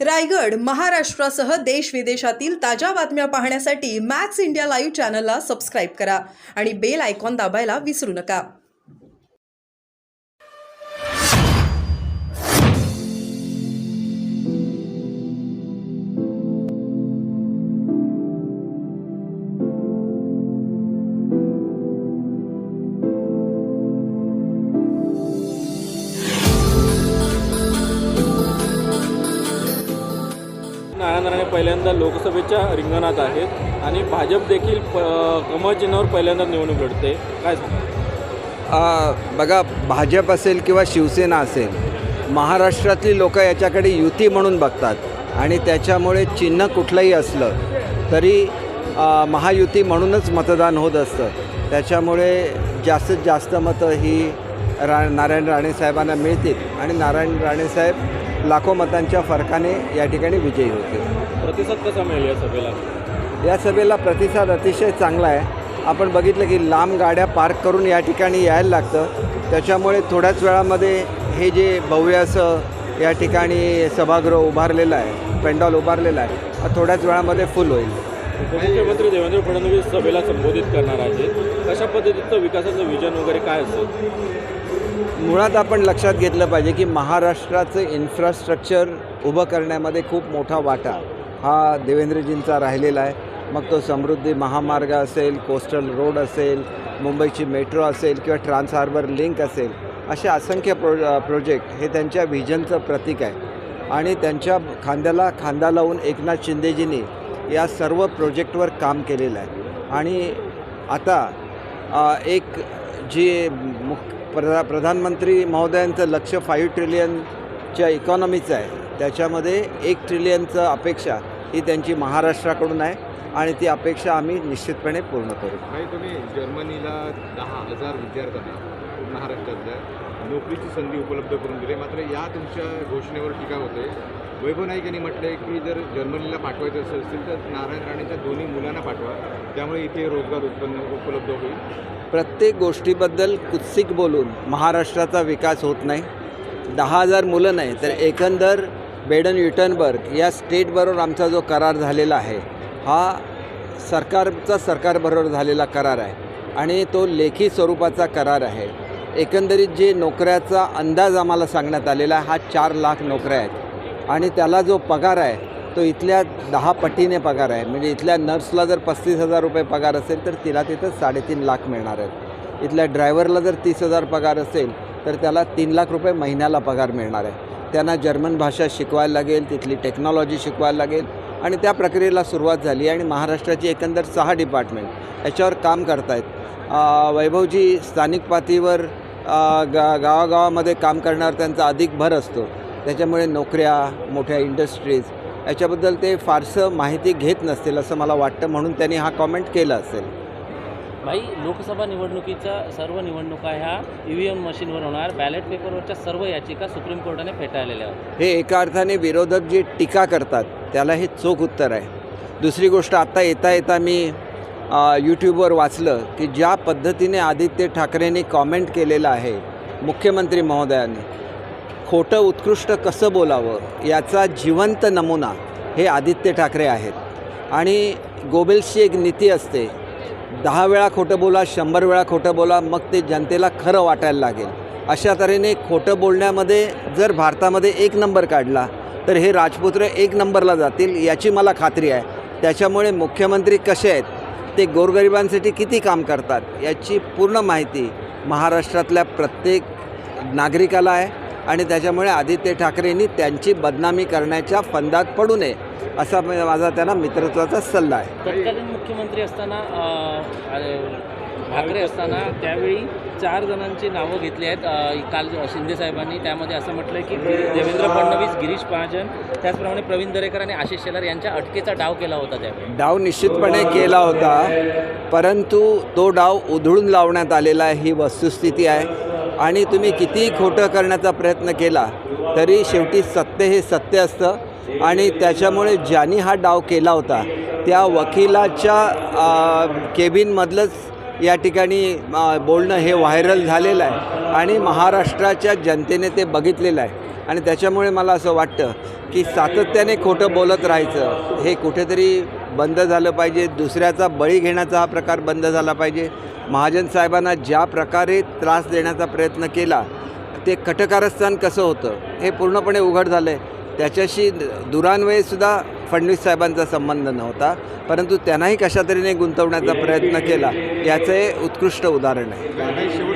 रायगड, महाराष्ट्रासह देश विदेशातील ताज्या बातम्या पाहण्यासाठी मॅक्स इंडिया लाईव्ह चॅनलला सबस्क्राईब करा आणि बेल आयकॉन दाबायला विसरू नका. नारायण पहिल्यांदा लोकसभेच्या रिंगणात आहेत आणि भाजप देखील कमळ चिन्हावर पहिल्यांदा निवडणूक लढते. काय सांगा? बघा, भाजप असेल किंवा शिवसेना असेल, महाराष्ट्रातली लोक याच्याकडे युती म्हणून बघतात आणि त्याच्यामुळे चिन्ह कुठलंही असलं तरी महायुती म्हणूनच मतदान होत असतं. त्याच्यामुळे जास्तीत जास्त मतं ही नारायण राणेसाहेबांना मिळतील आणि नारायण राणेसाहेब लाखो मतांच्या फरकाने या ठिकाणी विजयी होतील. प्रतिसाद कसा मिळेल या सभेला? या सभेला प्रतिसाद अतिशय चांगला आहे. आपण बघितलं की लांब गाड्या पार्क करून या ठिकाणी यायला लागतं. त्याच्यामुळे थोड्याच वेळामध्ये हे जे भव्य असं या ठिकाणी सभागृह उभारलेलं आहे, पेंडॉल उभारलेला आहे, थोड्याच वेळामध्ये फुल होईल. मुख्यमंत्री देवेंद्र फडणवीस सभेला संबोधित करणार आहेत. कशा पद्धतीचं विकासाचं विजन वगैरे काय असेल? मुळात आपण लक्षात घेतलं पाहिजे की महाराष्ट्राचं इन्फ्रास्ट्रक्चर उभं करण्यामध्ये खूप मोठा वाटा हा देवेंद्रजींचा राहिलेला आहे. मग तो समृद्धी महामार्ग असेल, कोस्टल रोड असेल, मुंबईची मेट्रो असेल किंवा ट्रान्स हार्बर लिंक असेल, असे असंख्य प्रोजेक्ट हे त्यांच्या व्हिजनचं प्रतीक आहे. आणि त्यांच्या खांद्याला खांदा लावून एकनाथ शिंदेजींनी या सर्व प्रोजेक्टवर काम केलेलं आहे. आणि आता एक जी प्रधानमंत्री महोदयांचं लक्ष 5 ट्रिलियनच्या इकॉनॉमीचं आहे, त्याच्यामध्ये 1 ट्रिलियनचं अपेक्षा ही त्यांची महाराष्ट्राकडून आहे आणि ती अपेक्षा आम्ही निश्चितपणे पूर्ण करू. काही तुम्ही जर्मनीला 10,000 विद्यार्थ्यांना महाराष्ट्रातल्या नोकरीची संधी उपलब्ध करून दिली, मात्र या तुमच्या घोषणेवर टीका होते. वैभव नाईक यांनी म्हटलं की जर जर्मनीला पाठवायचं असेल तर नारायण राणेच्या दोन्ही मुलांना पाठवा, त्यामुळे इथे रोजगार उपलब्ध होईल. प्रत्येक गोष्टीबद्दल कुत्सिक बोलून महाराष्ट्राचा विकास होत नाही. 10,000 मुलं नाही तर एकंदर बेडन युटनबर्ग या स्टेटबरोबर आमचा जो करार झालेला आहे हा सरकारबरोबर झालेला करार आहे आणि तो लेखी स्वरूपाचा करार आहे. एकंदरीत जे नोकऱ्याचा अंदाज आम्हाला सांगण्यात आलेला आहे हा 4 लाख नोकऱ्या आहेत आणि त्याला जो पगार आहे तो इथल्या 10 पटीने पगार आहे. म्हणजे इथल्या नर्सला जर 35,000 रुपये पगार असेल तर तिला तिथं 3.5 लाख मिळणार आहेत. इथल्या ड्रायव्हरला जर 30,000 पगार असेल तर त्याला 3 लाख रुपये महिन्याला पगार मिळणार आहे. त्यांना जर्मन भाषा शिकवायला लागेल, तिथली टेक्नॉलॉजी शिकवायला लागेल आणि त्या प्रक्रियेला सुरुवात झाली आणि महाराष्ट्राची एकंदर 6 डिपार्टमेंट याच्यावर काम करत आहेत. वैभवजी स्थानिक पातळीवर गावागावामध्ये काम करण्यावर त्यांचा अधिक भर असतो. त्याच्यामुळे नोकऱ्या, मोठ्या इंडस्ट्रीज याच्याबद्दल ते फारसं माहिती घेत नसतील असं मला वाटतं, म्हणून त्यांनी हा कॉमेंट केला असेल. भाई, लोकसभा निवडणुकीच्या सर्व निवडणुका ह्या EVM मशीनवर होणार. बॅलेट पेपरवरच्या सर्व याचिका सुप्रीम कोर्टाने फेटाळलेल्या आहेत. हे एका अर्थाने विरोधक जी टीका करतात त्याला हे चोख उत्तर आहे. दुसरी गोष्ट, आत्ता येता मी यूट्यूबवर वाचलं की ज्या पद्धतीने आदित्य ठाकरेंनी कॉमेंट केलेलं आहे मुख्यमंत्री महोदयांनी, खोटं उत्कृष्ट कसं बोलावं याचा जिवंत नमुना हे आदित्य ठाकरे आहेत. आणि गोबेल्सची एक नीती असते, 10 वेळा खोटं बोला, 100 वेळा खोटं बोला, मग ते जनतेला खरं वाटायला लागेल. अशा तऱ्हेने खोटं बोलण्यामध्ये जर भारतामध्ये 1 नंबर काढला तर हे राजपुत्र 1 नंबरला जातील याची मला खात्री आहे. त्याच्यामुळे मुख्यमंत्री कसे आहेत, ते गोरगरिबांसाठी किती काम करतात याची पूर्ण माहिती महाराष्ट्रातल्या प्रत्येक नागरिकाला आहे आणि त्याच्यामुळे आदित्य ठाकरेंनी त्यांची बदनामी करण्याच्या फंदात पडू नये असा माझा त्यांना मित्रत्वाचा सल्ला आहे. तत्कालीन मुख्यमंत्री असताना ठाकरे असताना त्यावेळी 4 जणांची नावं घेतली आहेत काल शिंदे साहेबांनी. त्यामध्ये असं म्हटलं की देवेंद्र फडणवीस, गिरीश महाजन, त्याचप्रमाणे प्रवीण दरेकर आणि आशिष शेलार यांच्या अटकेचा डाव केला होता. त्यावेळी डाव निश्चितपणे केला होता, परंतु तो डाव उधळून लावण्यात आलेला आहे ही वस्तुस्थिती आहे. आणि तुम्ही कितीही खोटं करण्याचा प्रयत्न केला तरी शेवटी सत्य हे सत्य असतं आणि त्याच्यामुळे ज्यांनी हा डाव केला होता त्या वकिलाच्या केबिनमधलंच या ठिकाणी बोलणं हे व्हायरल झालेलं आहे आणि महाराष्ट्राच्या जनतेने ते बघितलेलं आहे आणि त्याच्यामुळे मला असं वाटतं की सातत्याने खोटं बोलत राहायचं हे कुठेतरी बंद झालं पाहिजे. दुसऱ्याचा बळी घेण्याचा हा प्रकार बंद झाला पाहिजे. महाजन साहेबांना ज्या प्रकारे त्रास देण्याचा प्रयत्न केला ते कटकारस्थान कसं होतं हे पूर्णपणे उघड झालं आहे. त्याच्याशी दुरान्वयेसुद्धा फडणवीस साहेबांचा संबंध नव्हता, परंतु त्यांनाही कशा तऱ्हेने गुंतवण्याचा प्रयत्न केला याचं हे उत्कृष्ट उदाहरण आहे. काही शेवटच्या